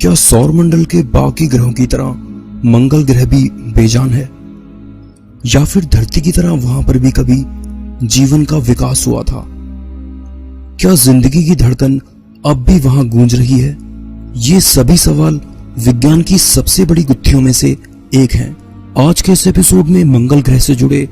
क्या सौरमंडल के बाकी ग्रहों की तरह मंगल ग्रह भी बेजान है, या फिर धरती की तरह वहां पर भी कभी जीवन का विकास हुआ था? क्या जिंदगी की धड़कन अब भी वहां गूंज रही है? ये सभी सवाल विज्ञान की सबसे बड़ी गुत्थियों में से एक हैं। आज के इस एपिसोड में मंगल ग्रह से जुड़े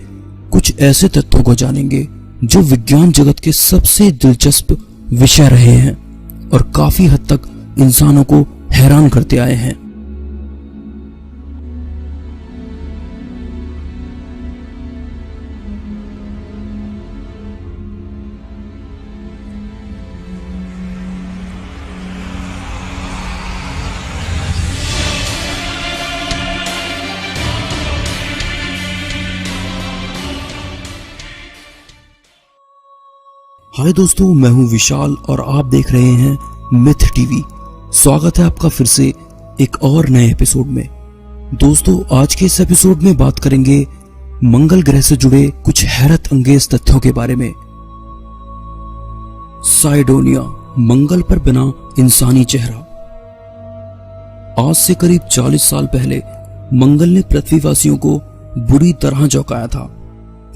कुछ ऐसे तथ्यों को जानेंगे जो विज्ञान जगत के सबसे दिलचस्प विषय रहे हैं और काफी हद तक इंसानों को हैरान करते आए हैं। हाय दोस्तों, मैं हूं विशाल और आप देख रहे हैं मिथ टीवी। स्वागत है आपका फिर से एक और नए एपिसोड में। दोस्तों, आज के इस एपिसोड में बात करेंगे मंगल ग्रह से जुड़े कुछ हैरत अंगेज तथ्यों के बारे में। साइडोनिया, मंगल पर बना इंसानी चेहरा। आज से करीब 40 साल पहले मंगल ने पृथ्वीवासियों को बुरी तरह चौंकाया था।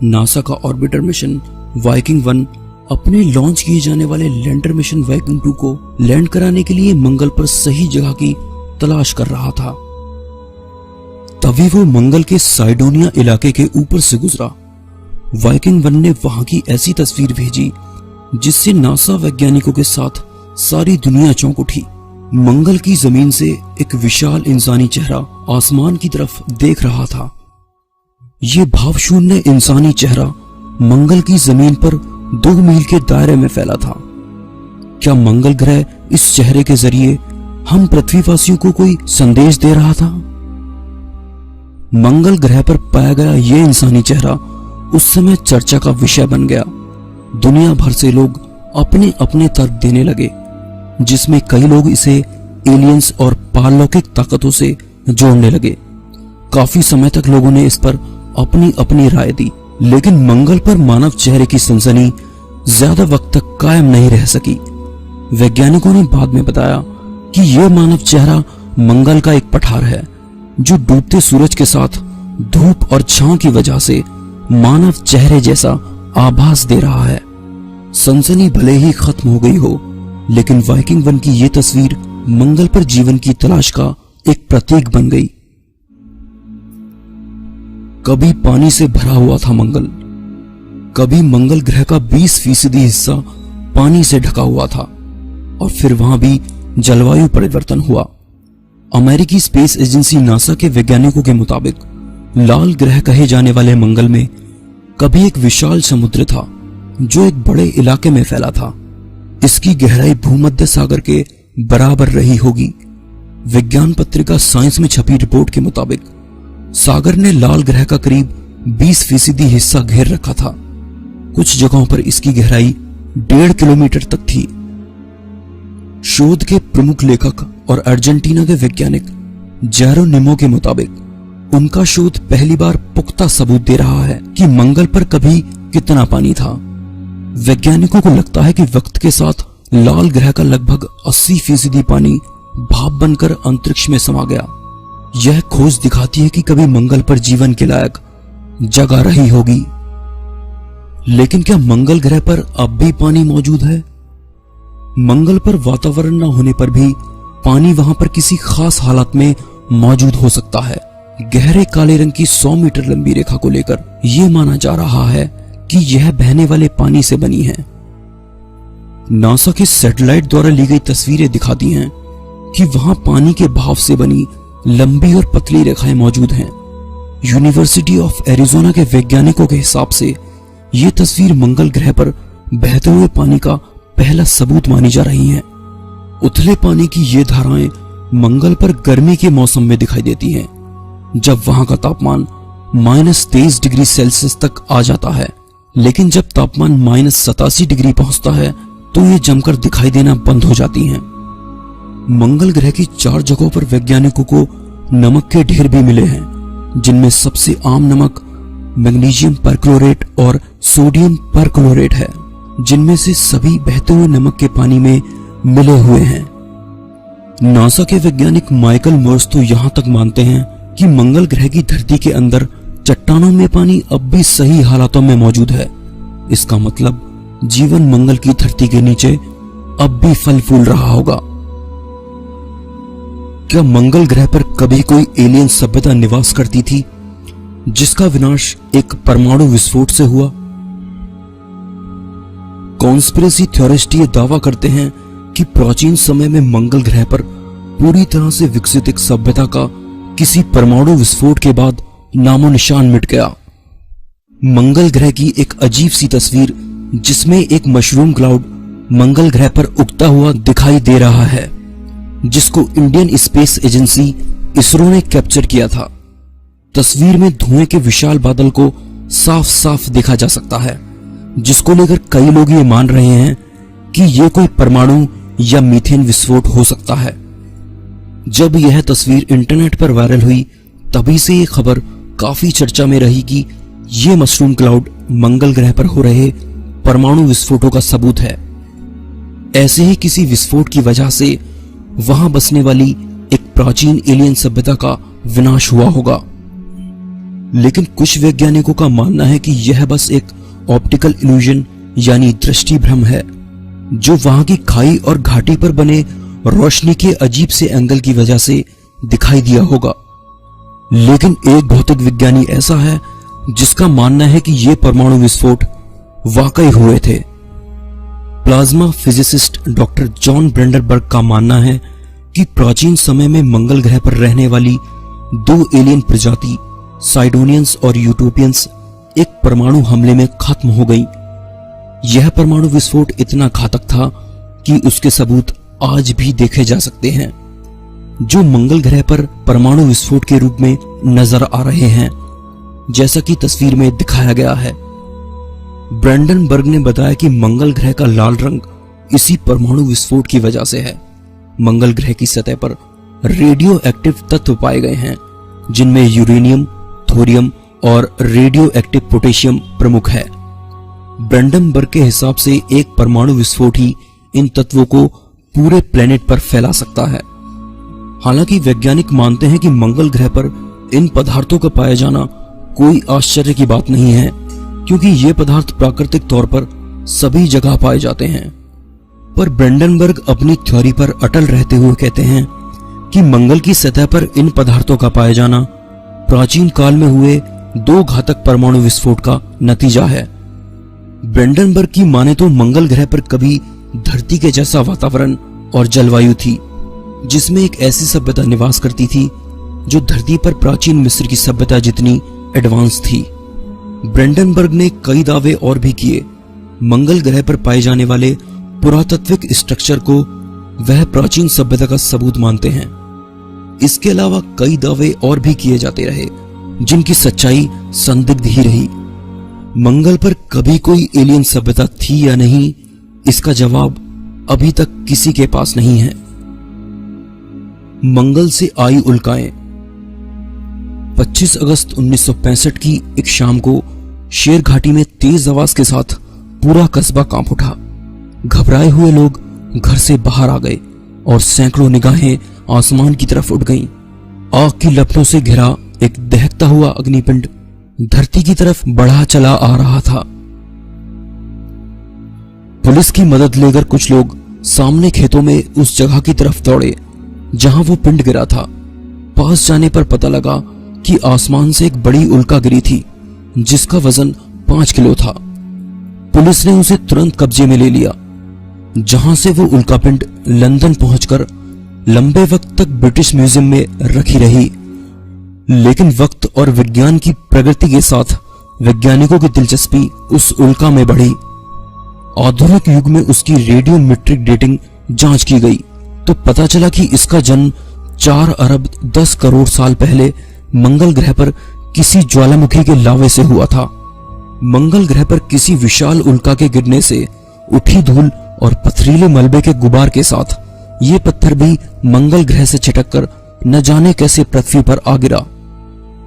नासा का ऑर्बिटर मिशन वाइकिंग 1 अपने लॉन्च किए जाने वाले लैंडर मिशन वाइकिंग 2 को लैंड कराने के लिए मंगल पर सही जगह की तलाश कर रहा था। तभी वो मंगल के साइडोनिया इलाके के ऊपर से गुजरा। वाइकिंग 1 ने वहां की ऐसी तस्वीर भेजी जिससे नासा वैज्ञानिकों के साथ सारी दुनिया चौंक उठी। मंगल की जमीन से एक विशाल इंसानी चेहरा आसमान की तरफ देख रहा था। ये भावशून्य इंसानी चेहरा मंगल की जमीन पर 2 मील के दायरे में फैला था। क्या मंगल ग्रह इस चेहरे के जरिए हम पृथ्वीवासियों को कोई संदेश दे रहा था? मंगल ग्रह पर पाया गया यह इंसानी चेहरा उस समय चर्चा का विषय बन गया। दुनिया भर से लोग अपने अपने तर्क देने लगे, जिसमें कई लोग इसे एलियंस और पारलौकिक ताकतों से जोड़ने लगे। काफी समय तक लोगों ने इस पर अपनी अपनी राय दी, लेकिन मंगल पर मानव चेहरे की सनसनी ज्यादा वक्त तक कायम नहीं रह सकी। वैज्ञानिकों ने बाद में बताया कि यह मानव चेहरा मंगल का एक पठार है जो डूबते सूरज के साथ धूप और छांव की वजह से मानव चेहरे जैसा आभास दे रहा है। सनसनी भले ही खत्म हो गई हो, लेकिन वाइकिंग 1 की यह तस्वीर मंगल पर जीवन की तलाश का एक प्रतीक बन गई। कभी पानी से भरा हुआ था मंगल, कभी मंगल ग्रह का 20% हिस्सा पानी से ढका हुआ था, और फिर वहां भी जलवायु परिवर्तन हुआ। अमेरिकी स्पेस एजेंसी नासा के वैज्ञानिकों के मुताबिक लाल ग्रह कहे जाने वाले मंगल में कभी एक विशाल समुद्र था जो एक बड़े इलाके में फैला था। इसकी गहराई भूमध्य सागर के बराबर रही होगी। विज्ञान पत्रिका साइंस में छपी रिपोर्ट के मुताबिक सागर ने लाल ग्रह का करीब 20% हिस्सा घेर रखा था। कुछ जगहों पर इसकी गहराई 1.5 किलोमीटर तक थी। शोध के प्रमुख लेखक और अर्जेंटीना के वैज्ञानिक जेरोनिमो के मुताबिक उनका शोध पहली बार पुख्ता सबूत दे रहा है कि मंगल पर कभी कितना पानी था। वैज्ञानिकों को लगता है कि वक्त के साथ लाल ग्रह का लगभग 80% पानी भाप बनकर अंतरिक्ष में समा गया। यह खोज दिखाती है कि कभी मंगल पर जीवन के लायक जगह रही होगी। लेकिन क्या मंगल ग्रह पर अब भी पानी मौजूद है? मंगल पर वातावरण न होने पर भी पानी वहां पर किसी खास हालत में मौजूद हो सकता है। गहरे काले रंग की 100 मीटर लंबी रेखा को लेकर यह माना जा रहा है कि यह बहने वाले पानी से बनी है। नासा के सैटेलाइट द्वारा ली गई तस्वीरें दिखाती हैं कि वहां पानी के भाव से बनी लंबी और पतली रेखाएं मौजूद हैं। यूनिवर्सिटी ऑफ एरिजोना के वैज्ञानिकों के हिसाब से यह तस्वीर मंगल ग्रह पर बहते हुए पानी का पहला सबूत मानी जा रही है। उथले पानी की ये धाराएं मंगल पर गर्मी के मौसम में दिखाई देती हैं, जब वहां का तापमान -23 डिग्री सेल्सियस तक आ जाता है। लेकिन जब तापमान -87 डिग्री पहुंचता है तो ये जमकर दिखाई देना बंद हो जाती हैं। मंगल ग्रह की 4 जगहों पर वैज्ञानिकों को नमक के ढेर भी मिले हैं, जिनमें सबसे आम नमक मैग्नीशियम परक्लोरेट और सोडियम परक्लोरेट है, जिनमें से सभी बहते हुए नमक के पानी में मिले हुए हैं। नासा के वैज्ञानिक माइकल मोर्स तो यहां तक मानते हैं कि मंगल ग्रह की धरती के अंदर चट्टानों में पानी अब भी सही हालातों में मौजूद है। इसका मतलब जीवन मंगल की धरती के नीचे अब भी फल फूल रहा होगा। क्या मंगल ग्रह पर कभी कोई एलियन सभ्यता निवास करती थी जिसका विनाश एक परमाणु विस्फोट से हुआ? कॉन्स्पिरेसी थ्योरिस्ट ये दावा करते हैं कि प्राचीन समय में मंगल ग्रह पर पूरी तरह से विकसित एक सभ्यता का किसी परमाणु विस्फोट के बाद नामो निशान मिट गया। मंगल ग्रह की एक अजीब सी तस्वीर जिसमें एक मशरूम क्लाउड मंगल ग्रह पर उगता हुआ दिखाई दे रहा है, जिसको इंडियन स्पेस एजेंसी इसरो ने कैप्चर किया था। तस्वीर में धुएं के विशाल बादल को साफ साफ देखा जा सकता है, जिसको लेकर कई लोग ये मान रहे हैं कि यह कोई परमाणु या मीथेन विस्फोट हो सकता है। जब यह तस्वीर इंटरनेट पर वायरल हुई तभी से ये खबर काफी चर्चा में रही कि यह मशरूम क्लाउड मंगल ग्रह पर हो रहे परमाणु विस्फोटों का सबूत है। ऐसे ही किसी विस्फोट की वजह से वहां बसने वाली एक प्राचीन एलियन सभ्यता का विनाश हुआ होगा। लेकिन कुछ वैज्ञानिकों का मानना है कि यह बस एक ऑप्टिकल इल्यूजन यानी दृष्टि भ्रम है, जो वहां की खाई और घाटी पर बने रोशनी के अजीब से एंगल की वजह से दिखाई दिया होगा। लेकिन एक भौतिक विज्ञानी ऐसा है जिसका मानना है कि ये परमाणु विस्फोट वाकई हुए थे। प्लाज्मा फिजिसिस्ट डॉक्टर जॉन ब्रेंडनबर्ग का मानना है कि प्राचीन समय में मंगल ग्रह पर रहने वाली दो एलियन प्रजाति साइडोनियंस और यूटोपियंस एक परमाणु हमले में खत्म हो गई। यह परमाणु विस्फोट इतना घातक था कि उसके सबूत आज भी देखे जा सकते हैं, जो मंगल ग्रह पर परमाणु विस्फोट के रूप में नजर आ रहे हैं, जैसा कि तस्वीर में दिखाया गया है। ब्रेंडनबर्ग ने बताया कि मंगल ग्रह का लाल रंग इसी परमाणु विस्फोट की वजह से है। मंगल ग्रह की सतह पर रेडियो एक्टिव तत्व पाए गए हैं, जिनमें यूरेनियम, थोरियम और रेडियो एक्टिव पोटेशियम प्रमुख है। ब्रेंडनबर्ग के हिसाब से एक परमाणु विस्फोट ही इन तत्वों को पूरे प्लेनेट पर फैला सकता है। हालांकि वैज्ञानिक मानते हैं कि मंगल ग्रह पर इन पदार्थों का पाया जाना कोई आश्चर्य की बात नहीं है, क्योंकि ये पदार्थ प्राकृतिक तौर पर सभी जगह पाए जाते हैं। पर ब्रेंडनबर्ग अपनी थ्योरी पर अटल रहते हुए कहते हैं कि मंगल की सतह पर इन पदार्थों का पाया जाना प्राचीन काल में हुए दो घातक परमाणु विस्फोट का नतीजा है। ब्रेंडनबर्ग की माने तो मंगल ग्रह पर कभी धरती के जैसा वातावरण और जलवायु थी, जिसमें एक ऐसी सभ्यता निवास करती थी जो धरती पर प्राचीन मिस्र की सभ्यता जितनी एडवांस थी। ब्रेंडनबर्ग ने कई दावे और भी किए। मंगल ग्रह पर पाए जाने वाले पुरातात्विक स्ट्रक्चर को वह प्राचीन सभ्यता का सबूत मानते हैं। इसके अलावा कई दावे और भी किए जाते रहे, जिनकी सच्चाई संदिग्ध ही रही। मंगल पर कभी कोई एलियन सभ्यता थी या नहीं, इसका जवाब अभी तक किसी के पास नहीं है। मंगल से आई उल्काएं। 25 अगस्त 1965 की एक शाम को शेर घाटी में तेज आवाज के साथ पूरा कस्बा कांप उठा। घबराए हुए लोग घर से बाहर आ गए और सैकड़ों निगाहें आसमान की तरफ उठ गईं। आग की लपटों से घिरा एक दहकता हुआ अग्निपिंड धरती की तरफ बढ़ा चला आ रहा था। पुलिस की मदद लेकर कुछ लोग सामने खेतों में उस जगह की तरफ दौड़े जहां वो पिंड गिरा था। पास जाने पर पता लगा कि आसमान से एक बड़ी उल्का गिरी थी, जिसका वजन 5 किलो था। पुलिस ने उसे तुरंत कब्जे में ले लिया, जहां से वो उल्कापिंड लंदन पहुंचकर लंबे वक्त तक ब्रिटिश म्यूजियम में रखी रही। लेकिन वक्त और विज्ञान की प्रगति के साथ वैज्ञानिकों की दिलचस्पी उस उल्का में बढ़ी। आधुनिक युग में उसकी रेडियोमेट्रिक डेटिंग जांच की गई तो पता चला कि इसका जन्म 4 अरब 10 करोड़ साल पहले मंगल ग्रह पर किसी ज्वालामुखी के लावे से हुआ था। मंगल ग्रह पर किसी विशाल उल्का के गिरने से उठी धूल और पथरीले मलबे के गुबार के साथ ये पत्थर भी मंगल ग्रह से छिटककर न जाने कैसे पृथ्वी पर आ गिरा।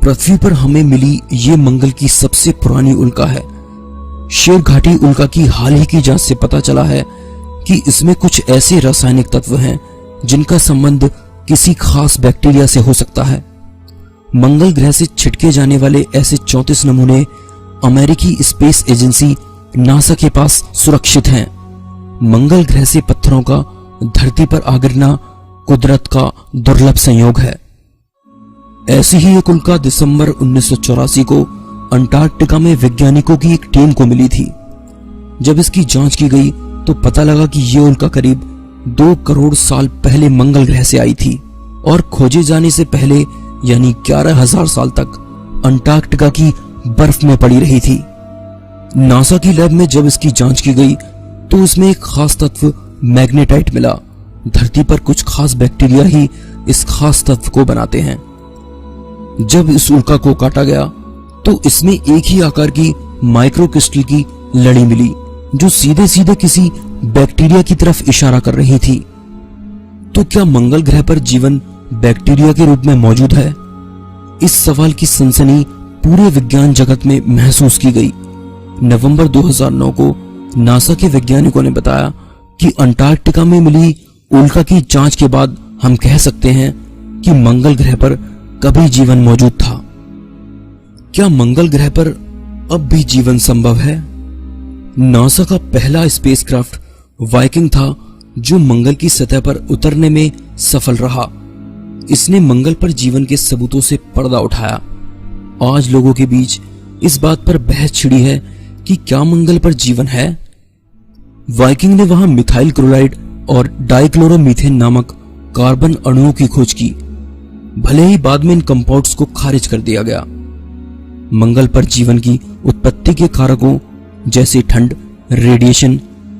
पृथ्वी पर हमें मिली ये मंगल की सबसे पुरानी उल्का है। शेर घाटी उल्का की हाल ही की जांच से पता चला है कि इसमें कुछ ऐसे रासायनिक तत्व हैं जिनका संबंध किसी खास बैक्टीरिया से हो सकता है। मंगल ग्रह से छिटके जाने वाले ऐसे 34 नमूने अमेरिकी स्पेस एजेंसी नासा के पास सुरक्षित हैं। मंगल ग्रह से पत्थरों का धरती पर आ गिरना कुदरत का दुर्लभ संयोग है। ऐसी ही एक उल्का दिसंबर 1984 को अंटार्कटिका में वैज्ञानिकों की एक टीम को मिली थी। जब इसकी जांच की गई तो पता लगा कि यह उल्का करीब 2 करोड़ साल पहले मंगल ग्रह से आई थी और खोजे जाने से पहले यानी 11,000 साल तक अंटार्कटिका की बर्फ में पड़ी रही थी। नासा की लैब में जब इसकी जांच की गई तो उसमें एक खास तत्व मैग्नेटाइट मिला। धरती पर कुछ खास बैक्टीरिया ही इस खास तत्व को बनाते हैं। जब इस उल्का को काटा गया तो इसमें एक ही आकार की माइक्रोक्रिस्टल की लड़ी मिली जो सीधे सीधे किसी बैक्टीरिया की तरफ इशारा कर रही थी। तो क्या मंगल ग्रह पर जीवन बैक्टीरिया के रूप में मौजूद है? इस सवाल की सनसनी पूरे विज्ञान जगत में महसूस की गई। नवंबर 2009 को नासा के वैज्ञानिकों ने बताया कि अंटार्कटिका में मिली उल्का की जांच के बाद हम कह सकते हैं कि मंगल ग्रह पर कभी जीवन मौजूद था। क्या मंगल ग्रह पर अब भी जीवन संभव है? नासा का पहला स्पेसक्राफ्ट वाइकिंग था जो मंगल की सतह पर उतरने में सफल रहा। इसने मंगल पर जीवन के सबूतों से पर्दा उठाया। आज लोगों के बीच इस बात पर बहस छिड़ी है कि क्या मंगल पर जीवन है। वाइकिंग ने वहां मिथाइल क्लोराइड और डाइक्लोरोमीथेन नामक कार्बन अणुओं की खोज की, भले ही बाद में इन कंपाउंड्स को खारिज कर दिया गया। मंगल पर जीवन की उत्पत्ति के कारकों जैसे ठंड, रेडिएशन,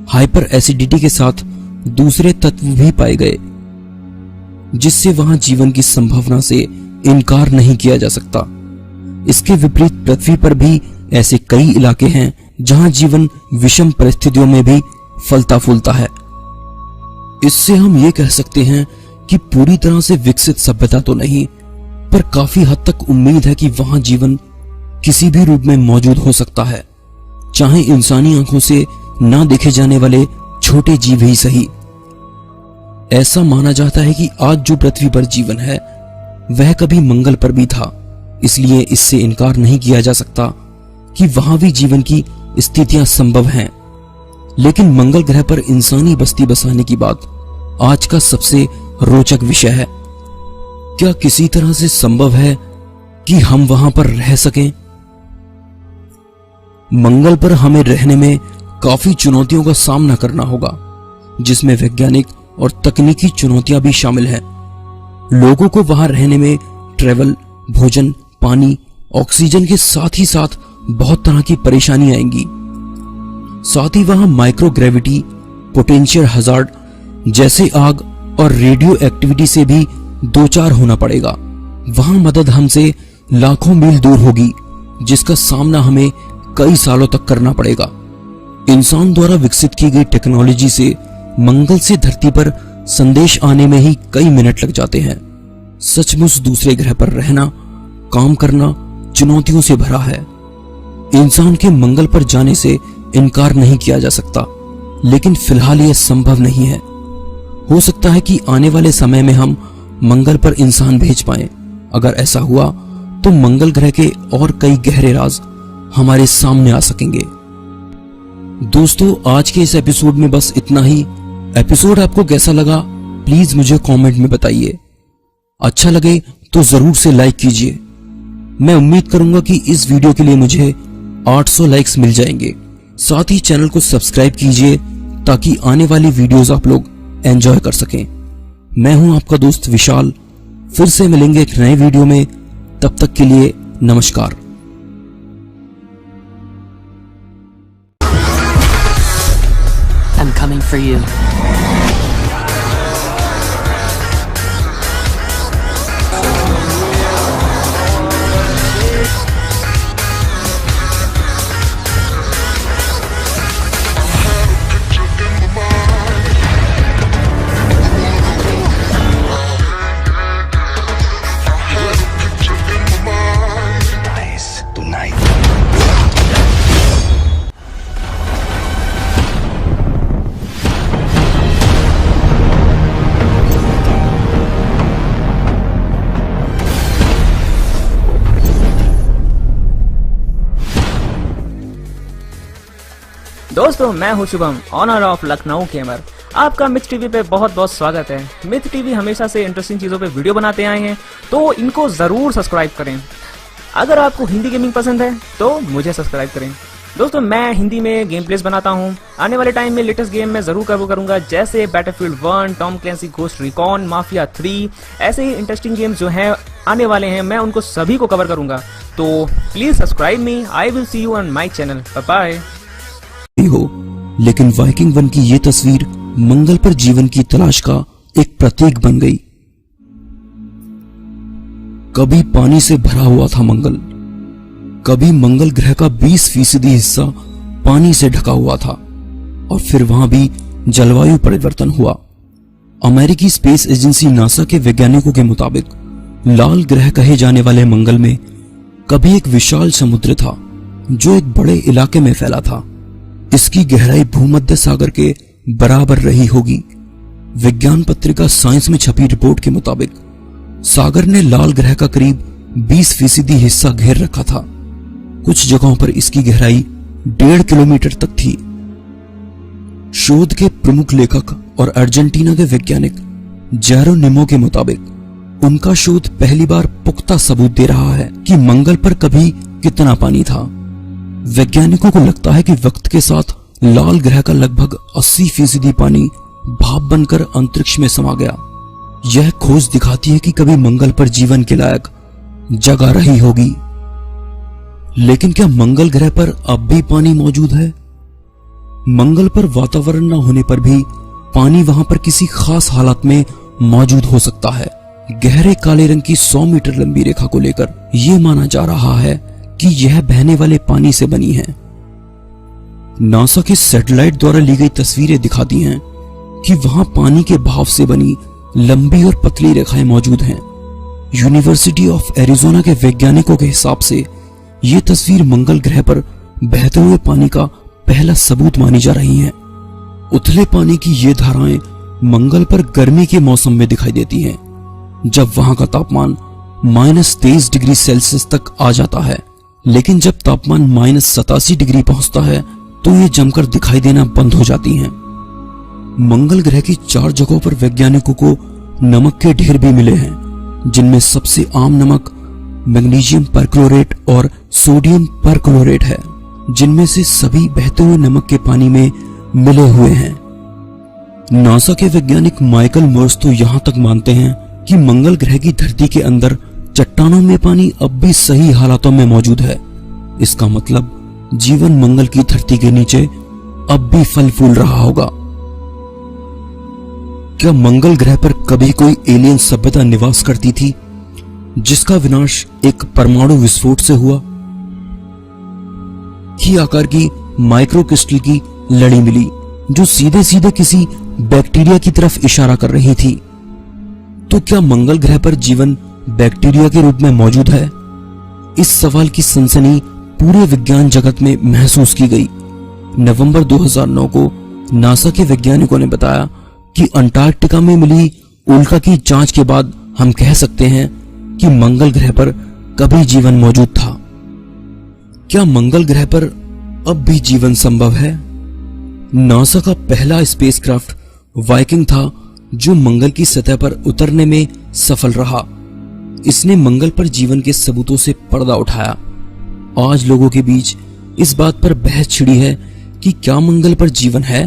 हाइपर एसिडिटी के साथ दूसरे तत्व भी पाए गए, जिससे वहां जीवन की संभावना से इनकार नहीं किया जा सकता। इसके विपरीत पृथ्वी पर भी ऐसे कई इलाके हैं जहां जीवन विषम परिस्थितियों में भी फलता फूलता है। इससे हम ये कह सकते हैं कि पूरी तरह से विकसित सभ्यता तो नहीं, पर काफी हद तक उम्मीद है कि वहां जीवन किसी भी रूप में मौजूद हो सकता है, चाहे इंसानी आंखों से ना देखे जाने वाले छोटे जीव ही सही। ऐसा माना जाता है कि आज जो पृथ्वी पर जीवन है वह कभी मंगल पर भी था, इसलिए इससे इनकार नहीं किया जा सकता कि वहां भी जीवन की स्थितियां संभव हैं। लेकिन मंगल ग्रह पर इंसानी बस्ती बसाने की बात आज का सबसे रोचक विषय है। क्या किसी तरह से संभव है कि हम वहां पर रह सकें? मंगल पर हमें रहने में काफी चुनौतियों का सामना करना होगा, जिसमें वैज्ञानिक और तकनीकी चुनौतियां भी शामिल हैं। लोगों को वहां रहने में ट्रेवल, भोजन, पानी, ऑक्सीजन के साथ ही साथ बहुत तरह की परेशानी आएंगी। साथ ही वहां माइक्रोग्रेविटी, पोटेंशियल हजार्ड जैसे आग और रेडियो एक्टिविटी से भी दो चार होना पड़ेगा। वहां मदद हमसे लाखों मील दूर होगी, जिसका सामना हमें कई सालों तक करना पड़ेगा। इंसान द्वारा विकसित की गई टेक्नोलॉजी से मंगल से धरती पर संदेश आने में ही कई मिनट लग जाते हैं। सचमुच दूसरे ग्रह पर रहना, काम करना चुनौतियों से भरा है। इंसान के मंगल पर जाने से इनकार नहीं किया जा सकता, लेकिन फिलहाल यह संभव नहीं है। हो सकता है कि आने वाले समय में हम मंगल पर इंसान भेज पाएं। अगर ऐसा हुआ तो मंगल ग्रह के और कई गहरे राज हमारे सामने आ सकेंगे। दोस्तों, आज के इस एपिसोड में बस इतना ही। एपिसोड आपको कैसा लगा प्लीज मुझे कमेंट में बताइए। अच्छा लगे तो जरूर से लाइक कीजिए। मैं उम्मीद करूंगा कि इस वीडियो के लिए मुझे 800 लाइक्स मिल जाएंगे। साथ ही चैनल को सब्सक्राइब कीजिए ताकि आने वाली वीडियोस आप लोग एंजॉय कर सकें। मैं हूं आपका दोस्त विशाल। फिर से मिलेंगे एक नए वीडियो में। तब तक के लिए नमस्कार। I'm coming for you. दोस्तों मैं हूं Shubham, honour of Lucknow gamer. आपका मिथ टीवी पे बहुत बहुत स्वागत है। मिथ टीवी हमेशा से इंटरेस्टिंग चीजों पे वीडियो बनाते आए हैं, तो इनको जरूर सब्सक्राइब करें। अगर आपको हिंदी गेमिंग पसंद है तो मुझे सब्सक्राइब करें। दोस्तों मैं हिंदी में गेम प्लेस बनाता हूं। आने वाले टाइम में लेटेस्ट गेम मैं जरूर कवर करूंगा, जैसे battlefield 1, Tom Clancy ghost recon, mafia 3। ऐसे ही इंटरेस्टिंग गेम्स जो हैं आने वाले हैं, मैं उनको सभी को कवर करूंगा। तो please subscribe me. I will see you on my channel. Bye हो, लेकिन वाइकिंग 1 की ये तस्वीर मंगल पर जीवन की तलाश का एक प्रतीक बन गई। कभी पानी से भरा हुआ था मंगल, कभी मंगल ग्रह का 20% हिस्सा पानी से ढका हुआ था, और फिर वहां भी जलवायु परिवर्तन हुआ। अमेरिकी स्पेस एजेंसी नासा के वैज्ञानिकों के मुताबिक लाल ग्रह कहे जाने वाले मंगल में कभी एक विशाल समुद्र था जो एक बड़े इलाके में फैला था। इसकी गहराई भूमध्य सागर के बराबर रही होगी। विज्ञान पत्रिका साइंस में छपी रिपोर्ट के मुताबिक सागर ने लाल ग्रह का करीब 20% हिस्सा घेर रखा था। कुछ जगहों पर इसकी गहराई 1.5 किलोमीटर तक थी। शोध के प्रमुख लेखक और अर्जेंटीना के वैज्ञानिक जेरोनिमो के मुताबिक उनका शोध पहली बार पुख्ता सबूत दे रहा है कि मंगल पर कभी कितना पानी था। वैज्ञानिकों को लगता है कि वक्त के साथ लाल ग्रह का लगभग 80% पानी भाप बनकर अंतरिक्ष में समा गया। यह खोज दिखाती है कि कभी मंगल पर जीवन के लायक जगह रही होगी। लेकिन क्या मंगल ग्रह पर अब भी पानी मौजूद है? मंगल पर वातावरण न होने पर भी पानी वहां पर किसी खास हालत में मौजूद हो सकता है। गहरे काले रंग की 100 मीटर लंबी रेखा को लेकर यह माना जा रहा है कि यह बहने वाले पानी से बनी है। नासा के सैटेलाइट द्वारा ली गई तस्वीरें दिखाती हैं कि वहां पानी के भाव से बनी लंबी और पतली रेखाएं मौजूद हैं। यूनिवर्सिटी ऑफ एरिजोना के वैज्ञानिकों के हिसाब से यह तस्वीर मंगल ग्रह पर बहते हुए पानी का पहला सबूत मानी जा रही है। उथले पानी की ये धाराएं मंगल पर गर्मी के मौसम में दिखाई देती हैं, जब वहां का तापमान -23 डिग्री सेल्सियस तक आ जाता है। लेकिन जब तापमान -87 डिग्री पहुंचता है तो ये जमकर दिखाई देना बंद हो जाती हैं। मंगल ग्रह की 4 जगहों पर वैज्ञानिकों को नमक के ढेर भी मिले हैं, जिनमें सबसे आम नमक मैग्नीशियम परक्लोरेट और सोडियम परक्लोरेट है, जिनमें से सभी बहते हुए नमक के पानी में मिले हुए हैं। नासा के वैज्ञानिक माइकल मोर्स तो यहां तक मानते हैं कि मंगल ग्रह की धरती के अंदर चट्टानों में पानी अब भी सही हालातों में मौजूद है। इसका मतलब जीवन मंगल की धरती के नीचे अब भी फल फूल रहा होगा। क्या मंगल ग्रह पर कभी कोई एलियन सभ्यता निवास करती थी, जिसका विनाश एक परमाणु विस्फोट से हुआ? की आकार की माइक्रोक्रिस्टल की लड़ी मिली जो सीधे सीधे किसी बैक्टीरिया की तरफ इशारा कर रही थी। तो क्या मंगल ग्रह पर जीवन बैक्टीरिया के रूप में मौजूद है? इस सवाल की सनसनी पूरे विज्ञान जगत में महसूस की गई। नवंबर 2009 को नासा के वैज्ञानिकों ने बताया कि अंटार्कटिका में मिली उल्का की जांच के बाद हम कह सकते हैं कि मंगल ग्रह पर कभी जीवन मौजूद था। क्या मंगल ग्रह पर अब भी जीवन संभव है? नासा का पहला स्पेसक्राफ्ट वाइकिंग था जो मंगल की सतह पर उतरने में सफल रहा। इसने मंगल पर जीवन के सबूतों से पर्दा उठाया। आज लोगों के बीच इस बात पर बहस छिड़ी है कि क्या मंगल पर जीवन है।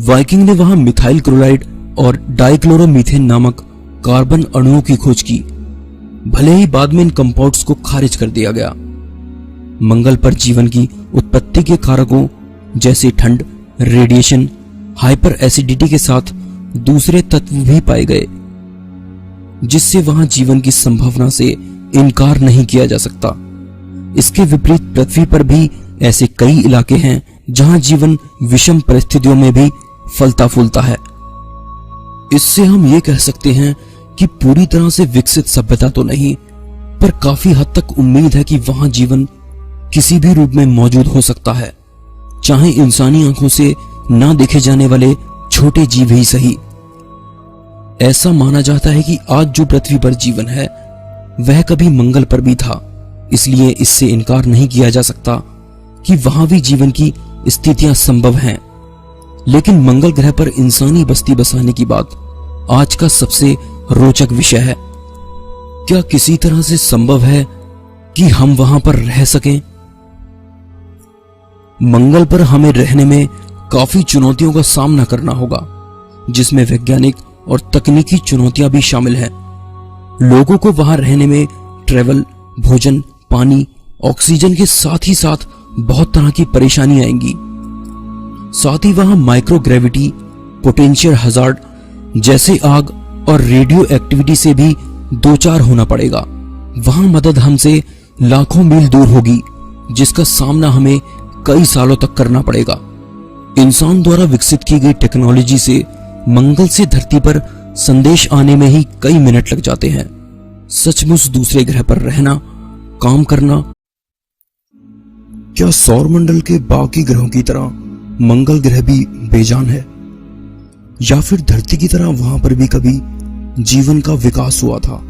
वाइकिंग ने वहां मिथाइल क्लोराइड और डाइक्लोरोमीथेन नामक कार्बन अणुओं की खोज की, भले ही बाद में इन कंपाउंड्स को खारिज कर दिया गया। मंगल पर जीवन की उत्पत्ति के कारकों जैसे ठंड, रेडिएशन, हाइपर एसिडिटी के साथ दूसरे तत्व भी पाए गए, जिससे वहां जीवन की संभावना से इनकार नहीं किया जा सकता। इसके विपरीत पृथ्वी पर भी ऐसे कई इलाके हैं जहां जीवन विषम परिस्थितियों में भी फलता फूलता है। इससे हम ये कह सकते हैं कि पूरी तरह से विकसित सभ्यता तो नहीं, पर काफी हद तक उम्मीद है कि वहां जीवन किसी भी रूप में मौजूद हो सकता है, चाहे इंसानी आंखों से ना देखे जाने वाले छोटे जीव ही सही। ऐसा माना जाता है कि आज जो पृथ्वी पर जीवन है वह कभी मंगल पर भी था, इसलिए इससे इनकार नहीं किया जा सकता कि वहां भी जीवन की स्थितियां संभव हैं। लेकिन मंगल ग्रह पर इंसानी बस्ती बसाने की बात आज का सबसे रोचक विषय है। क्या किसी तरह से संभव है कि हम वहां पर रह सकें? मंगल पर हमें रहने में काफी चुनौतियों का सामना करना होगा, जिसमें वैज्ञानिक और तकनीकी चुनौतियां भी शामिल हैं। लोगों को वहां रहने में ट्रेवल, भोजन, पानी, ऑक्सीजन के साथ ही साथ बहुत तरह की परेशानी आएंगी। साथ ही वहां माइक्रोग्रेविटी, पोटेंशियल हजार्ड जैसे आग और रेडियो एक्टिविटी से भी दो चार होना पड़ेगा। वहां मदद हमसे लाखों मील दूर होगी, जिसका सामना हमें कई सालों तक करना पड़ेगा। इंसान द्वारा विकसित की गई टेक्नोलॉजी से मंगल से धरती पर संदेश आने में ही कई मिनट लग जाते हैं। सचमुच दूसरे ग्रह पर रहना, काम करना, क्या सौरमंडल के बाकी ग्रहों की तरह मंगल ग्रह भी बेजान है? या फिर धरती की तरह वहां पर भी कभी जीवन का विकास हुआ था?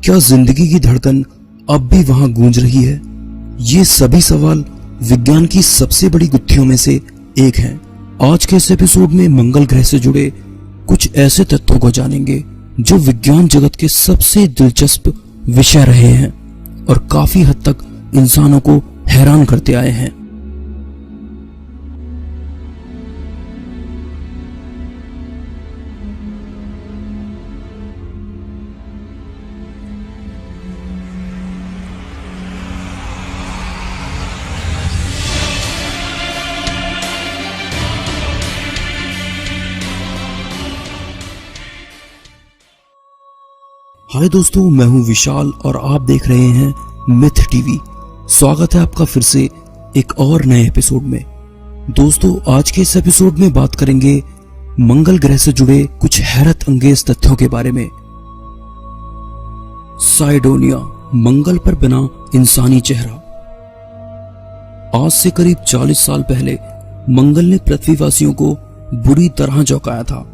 क्या जिंदगी की धड़कन अब भी वहां गूंज रही है? ये सभी सवाल विज्ञान की सबसे बड़ी गुत्थियों में से एक हैं। आज के इस एपिसोड में मंगल ग्रह से जुड़े कुछ ऐसे तथ्यों को जानेंगे जो विज्ञान जगत के सबसे दिलचस्प विषय रहे हैं और काफी हद तक इंसानों को हैरान करते आए हैं। हाय दोस्तों, मैं हूं विशाल और आप देख रहे हैं मिथ टीवी। स्वागत है आपका फिर से एक और नए एपिसोड में। दोस्तों, आज के इस एपिसोड में बात करेंगे मंगल ग्रह से जुड़े कुछ हैरत अंगेज तथ्यों के बारे में। साइडोनिया, मंगल पर बना इंसानी चेहरा। आज से करीब 40 साल पहले मंगल ने पृथ्वीवासियों को बुरी तरह चौंकाया था।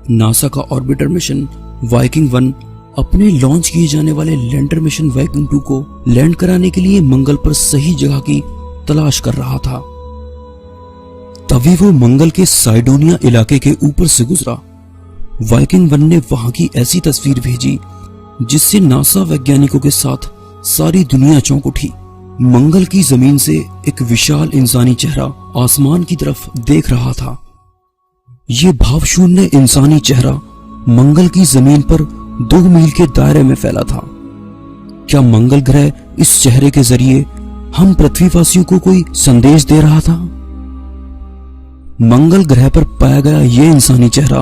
नासा का ऑर्बिटर मिशन वाइकिंग 1 अपने लॉन्च किए जाने वाले लैंडर मिशन वाइकिंग 2 को लैंड कराने के लिए मंगल पर सही जगह की तलाश कर रहा था। तभी वो मंगल के साइडोनिया इलाके के ऊपर से गुजरा। वाइकिंग 1 ने वहां की ऐसी तस्वीर भेजी जिससे नासा वैज्ञानिकों के साथ सारी दुनिया चौंक उठी। मंगल की जमीन से एक विशाल इंसानी चेहरा आसमान की तरफ देख रहा था। ये भावशून्य इंसानी चेहरा मंगल की जमीन पर 2 मील के दायरे में फैला था। क्या मंगल ग्रह इस चेहरे के जरिए हम पृथ्वीवासियों को कोई संदेश दे रहा था? मंगल ग्रह पर पाया गया यह इंसानी चेहरा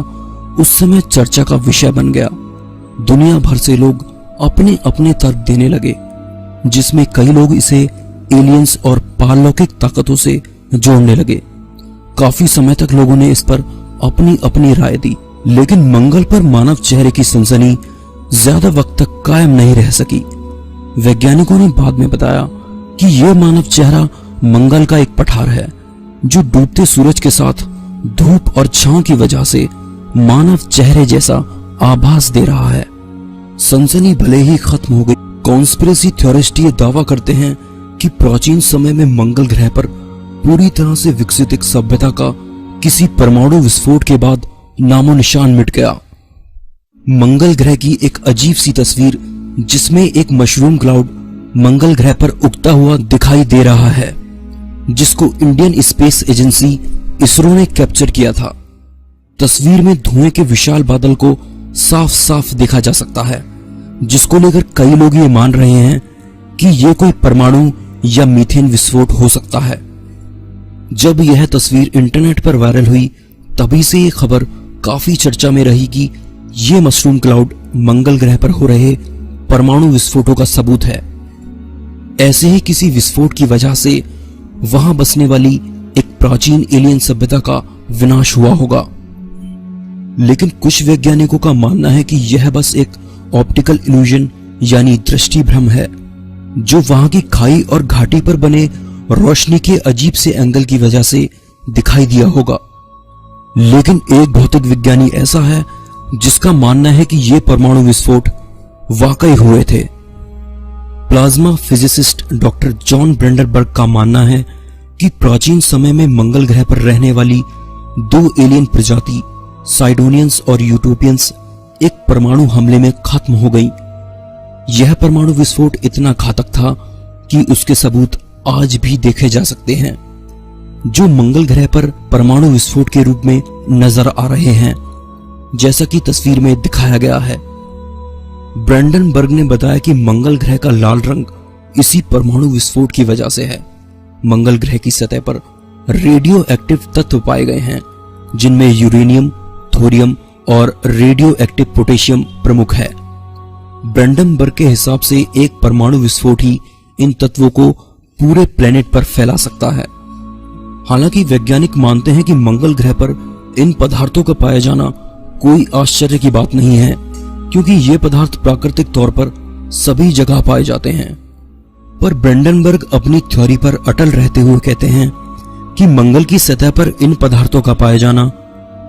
उस समय चर्चा का विषय बन गया। दुनिया भर से लोग अपने अपने तर्क देने लगे, जिसमें कई लोग इसे एलियंस और पारलौकिक ताकतों से जोड़ने लगे। काफी समय तक लोगों ने इस पर अपनी अपनी राय दी, लेकिन मंगल पर मानव चेहरे की सनसनी ज्यादा वक्त तक कायम नहीं रह सकी। वैज्ञानिकों ने बाद में बताया कि यह मानव चेहरा मंगल का एक पठार है, जो डूबते सूरज के साथ धूप और छांव की वजह से मानव चेहरे जैसा आभास दे रहा है। सनसनी भले ही खत्म हो गई। कॉन्स्पिरेसी थ्योरिस्ट ये दावा करते हैं कि प्राचीन समय में मंगल ग्रह पर पूरी तरह से विकसित एक सभ्यता का किसी परमाणु विस्फोट के बाद नामो निशान मिट गया। मंगल ग्रह की एक अजीब सी तस्वीर जिसमें एक मशरूम क्लाउड मंगल ग्रह पर उगता हुआ दिखाई दे रहा है, जिसको इंडियन स्पेस एजेंसी इसरो ने कैप्चर किया था। तस्वीर में धुएं के विशाल बादल को साफ साफ देखा जा सकता है, जिसको लेकर कई लोग ये मान रहे हैं कि यह कोई परमाणु या मीथेन विस्फोट हो सकता है। जब यह तस्वीर इंटरनेट पर वायरल हुई, तभी से ये खबर काफी चर्चा में रही कि ये मशरूम क्लाउड मंगल ग्रह पर हो रहे परमाणु विस्फोटों का सबूत है। ऐसे ही किसी विस्फोट की वजह से वहां बसने वाली एक प्राचीन एलियन सभ्यता का विनाश हुआ होगा। लेकिन कुछ वैज्ञानिकों का मानना है कि यह बस एक ऑप्टिकल इल्यूजन यानी दृष्टि भ्रम है, जो वहां की खाई और घाटी पर बने रोशनी के अजीब से एंगल की वजह से दिखाई दिया होगा। लेकिन एक भौतिक विज्ञानी ऐसा है जिसका मानना है कि ये परमाणु विस्फोट वाकई हुए थे। प्लाज्मा फिजिसिस्ट डॉक्टर जॉन ब्रेंडरबर्ग का मानना है कि कि प्राचीन समय में मंगल ग्रह पर रहने वाली दो एलियन प्रजाति साइडोनियंस और यूटोपियंस एक परमाणु हमले में खत्म हो गई। यह परमाणु विस्फोट इतना घातक था कि उसके सबूत आज भी देखे जा सकते हैं, जो मंगल ग्रह पर परमाणु विस्फोट के रूप में नजर आ रहे हैं, जैसा कि तस्वीर में दिखाया गया है। ब्रैंडनबर्ग ने बताया कि मंगल ग्रह का लाल रंग इसी परमाणु विस्फोट की वजह से है। मंगल ग्रह की सतह पर रेडियो एक्टिव तत्व पाए गए हैं, जिनमें यूरेनियम, थोरियम और रेडियो एक्टिव पोटेशियम प्रमुख है। ब्रैंडनबर्ग के हिसाब से एक परमाणु विस्फोट ही इन तत्वों को पूरे प्लेनेट पर फैला सकता है। हालांकि वैज्ञानिक मानते हैं कि मंगल ग्रह पर इन पदार्थों का पाया जाना कोई आश्चर्य की बात नहीं है, क्योंकि ये पदार्थ प्राकृतिक तौर पर सभी जगह पाए जाते हैं। पर ब्रैंडनबर्ग अपनी थ्योरी पर अटल रहते हुए कहते हैं कि मंगल की सतह पर इन पदार्थों का पाया जाना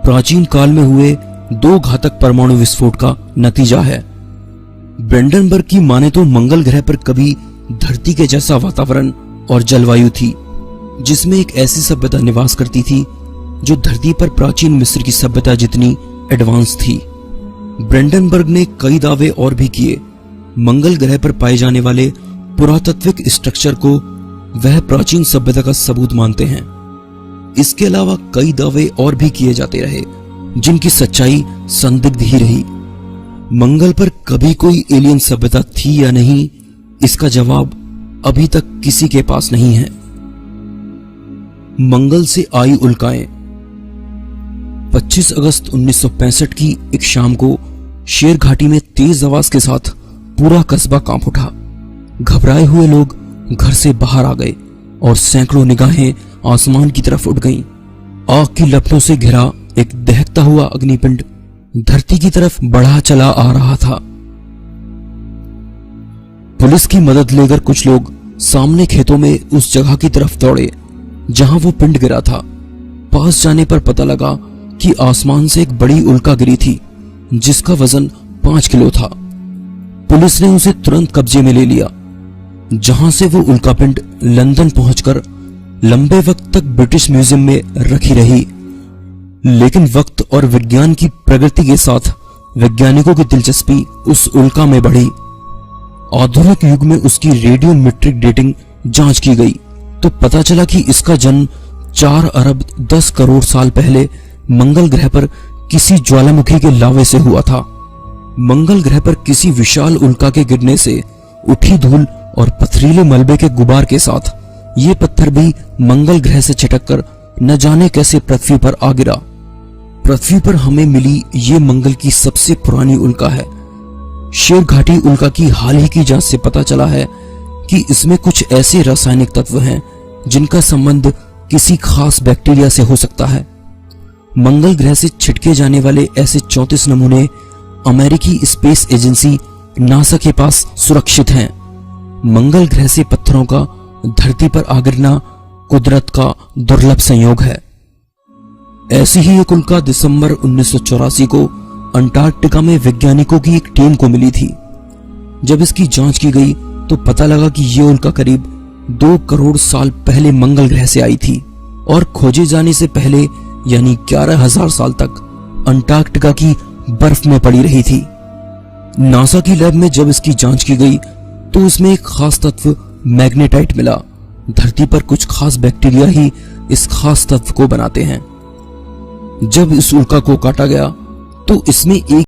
प्राचीन काल में हुए दो घातक परमाणु विस्फोट का नतीजा है। ब्रैंडनबर्ग की माने तो मंगल ग्रह पर कभी धरती के जैसा वातावरण और जलवायु थी, जिसमें एक ऐसी सभ्यता निवास करती थी जो धरती पर प्राचीन मिस्र की सभ्यता जितनी एडवांस थी। ब्रैंडनबर्ग ने कई दावे और भी किए। मंगल ग्रह पर पाए जाने वाले पुरातात्विक स्ट्रक्चर को वह प्राचीन सभ्यता का सबूत मानते हैं। इसके अलावा कई दावे और भी किए जाते रहे, जिनकी सच्चाई संदिग्ध ही रही। मंगल पर कभी कोई एलियन सभ्यता थी या नहीं, इसका जवाब अभी तक किसी के पास नहीं है। मंगल से आई उल्काएं। 25 अगस्त 1965 की एक शाम को शेर घाटी में तेज आवाज के साथ पूरा कस्बा कांप उठा। घबराए हुए लोग घर से बाहर आ गए और सैकड़ों निगाहें आसमान की तरफ उठ गईं। आग की लपटों से घिरा एक दहकता हुआ अग्निपिंड धरती की तरफ बढ़ा चला आ रहा था। पुलिस की मदद लेकर कुछ लोग सामने खेतों में उस जगह की तरफ दौड़े जहां वो पिंड गिरा था। पास जाने पर पता लगा कि आसमान से एक बड़ी उल्का गिरी थी, जिसका वजन 5 किलो था। पुलिस ने उसे तुरंत कब्जे में ले लिया, जहां से वो उल्कापिंड लंदन पहुंचकर लंबे वक्त तक ब्रिटिश म्यूजियम में रखी रही। लेकिन वक्त और विज्ञान की प्रगति के साथ वैज्ञानिकों की दिलचस्पी उस उल्का में बढ़ी। आधुनिक युग में उसकी रेडियोमेट्रिक डेटिंग जांच की गई तो पता चला कि इसका जन्म 4 अरब 10 करोड़ साल पहले मंगल ग्रह पर किसी ज्वालामुखी के लावे से हुआ था। मंगल ग्रह पर किसी विशाल उल्का के गिरने से उठी धूल और पथरीले मलबे के गुबार के साथ ये पत्थर भी मंगल ग्रह से छिटककर न जाने कैसे पृथ्वी पर आ गिरा। पृथ्वी पर हमें मिली ये मंगल की सबसे पुरानी उल्का है। शेर घाटी उल्का की हाल ही की जांच से पता चला है कि इसमें कुछ ऐसे रासायनिक तत्व हैं जिनका संबंध किसी खास बैक्टीरिया से हो सकता है। मंगल ग्रह से छिटके जाने वाले ऐसे 34 नमूने अमेरिकी स्पेस एजेंसी नासा के पास सुरक्षित हैं। मंगल ग्रह से पत्थरों का धरती पर आ गिरना कुदरत का दुर्लभ संयोग है। ऐसी ही एक उल्का दिसंबर 1984 को अंटार्कटिका में वैज्ञानिकों की एक टीम को मिली थी। जब इसकी जांच की गई तो पता लगा कि यह उल्का करीब 2 करोड़ साल पहले मंगल ग्रह से आई थी और खोजे जाने से पहले यानी 11,000 साल तक अंटार्कटिका की बर्फ में पड़ी रही थी। नासा की लैब में जब इसकी जांच की गई तो उसमें एक खास तत्व मैग्नेटाइट मिला। धरती पर कुछ खास बैक्टीरिया ही इस खास तत्व को बनाते हैं। जब इस उल्का को काटा गया तो इसमें एक